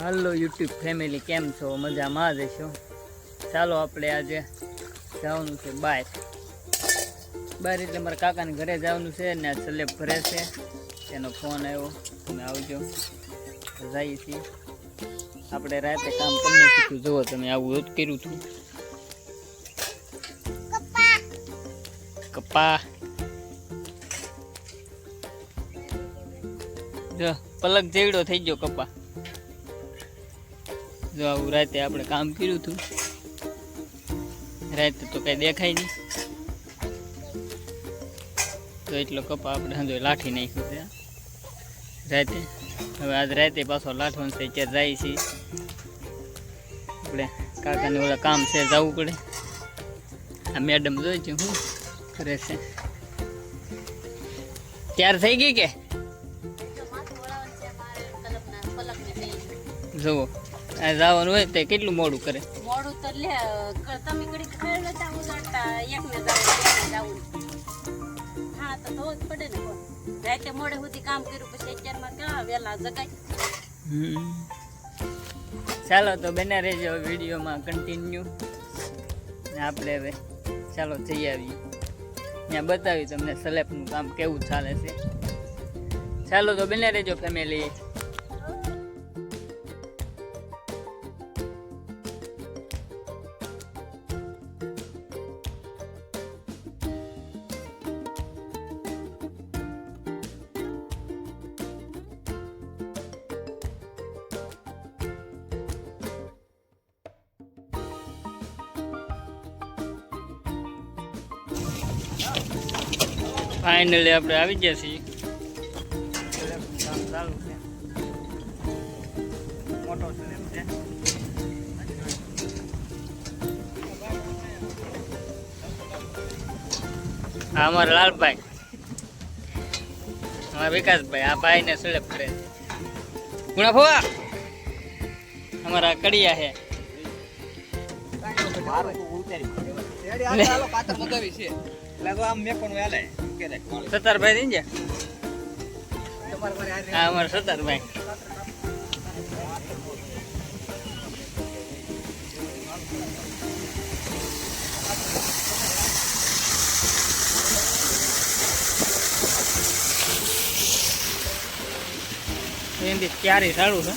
હાલો YouTube family, કેમ છો? મજામાં જ છો? ચાલો આપણે આજે જવાનું છે બહાર એટલે મારા કાકાને ઘરે જવાનું છે ને આ સ્લેબ ભરે છે, તેનો ફોન આવ્યો, તમે આવજો. જઈએ છીએ આપણે. રાતે કામ કરી નાખ્યું, જુઓ તમે, આવું જ કર્યું હતું. કપા જો પલક જેવડો થઈ ગયો કપા. જો આવું રાતે આપણે કામ કર્યું હતું. રાતે તો કઈ દેખાય નહીં, તો એટલો કપા આપણે હંધો લાઠી નાખ્યો છે રાતે. હવે આજ રાતે પાછો લાઠવાનું છે, ક્યાં જાય છે આપણે. કાકાને ઓલા કામ છે, જવું પડે. આ મેડમ જોઈ છે શું કરે છે. ત્યાર થઈ ગઈ કે જુઓ, આ જવાનું હોય તો કેટલું મોડું કરે. મોડું તો લે તમે ઘડી ખાઈ લેતા ઉલાડતા એકને જાવું. હા તો જ પડે ને. રાતે મોડે સુધી કામ કર્યું, પછી 11 ક્યાં વહેલા જગાય. ચાલો તો બને રહેજો વિડીયોમાં કન્ટિન્યુ. આપણે હવે ચાલો જઈ આવીએ, ત્યાં બતાવી તમને સ્લેબનું કામ કેવું ચાલે છે. ચાલો તો બને રહેજો ફેમિલી. ફાઇનલી આપણે આવી ગયા છીએ. કામ ચાલુ છે, મોટો સ્લેબ છે. આ અમારા લાલભાઈ, અમારા વિકાસભાઈ, આ ભાઈ ને સ્લેબ કરે છે. ગુણા ફોવા અમારા કડિયા છે. સત્તરભાઈ થઈ ગયા. હા અમારા સત્તરભાઈ. એની ક્યારે સારું છે.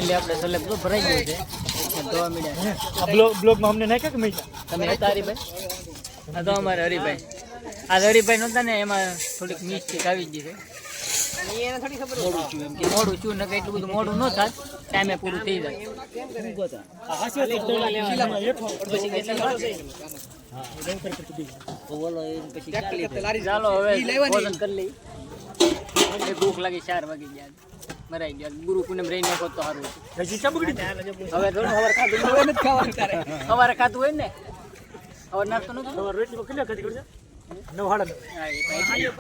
ફાઇનલી આપણે સલેબ તો ભરાઈ ગયું છે ધોવા મળ્યા આ બ્લોગમાં અમને નાખ્યા કે મેં તમે હતા હરીભાઈ હા તો અમારે હરીભાઈ આ હરીભાઈ નહોતા ને એમાં થોડીક મિસ્ટેક આવી ગઈ છે મોડું છું એમ કે મોડું છું નકર એટલું બધું મોડું ન થાય ટાઈમે પૂરું થઈ જાય ચાલો હવે ભોજન કરી લઈ ભૂખ લાગી 4 વાગી ગયા મરાઈ ગયા ગુરુ પૂનમ રહી નાખો તો સારું હજી ચા બગડી હવે થોડું સવારે ખાધું હોય ને હવે નાખતો નથી રોટલી કેટલા ખાધી કરજો 9:30